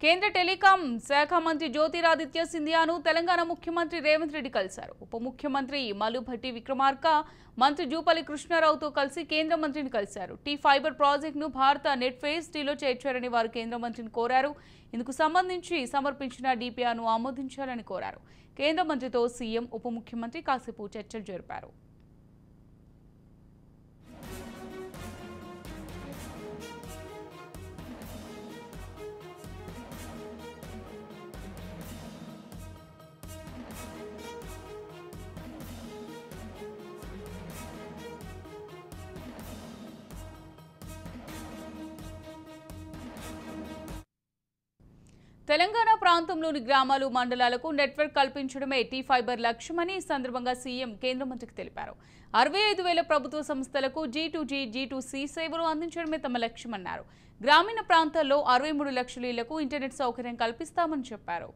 కేంద్ర టెలికాం శాఖ మంత్రి జ్యోతిరాదిత్య సింధియాను తెలంగాణ ముఖ్యమంత్రి రేవంత్ రెడ్డి కలిశారు. ఉప ముఖ్యమంత్రి మల్లుభట్టి విక్రమార్క మంత్రి జూపల్లి కృష్ణారావుతో కలిసి కేంద్ర మంత్రిని కలిశారు. టీ ఫైబర్ ప్రాజెక్టును భారత నెట్ ఫేజ్ టీలో చేర్చారని వారు కేంద్ర మంత్రిని కోరారు. ఇందుకు సంబంధించి సమర్పించిన డిపిఆర్ను ఆమోదించాలని కోరారు. కేంద్ర మంత్రితో సీఎం ఉప ముఖ్యమంత్రి కాసేపు చర్చలు జరిపారు. తెలంగాణ ప్రాంతంలోని గ్రామాలు మండలాలకు నెట్వర్క్ కల్పించడమే టీ ఫైబర్ లక్ష్యమని ఈ సందర్భంగా సీఎం కేంద్ర మంత్రికి తెలిపారు. 65,000 ప్రభుత్వ సంస్థలకు G2G, G2C సేవలు అందించడమే తమ లక్ష్యమన్నారు. గ్రామీణ ప్రాంతాల్లో 63 లక్షల ఇళ్లకు ఇంటర్నెట్ సౌకర్యం కల్పిస్తామని చెప్పారు.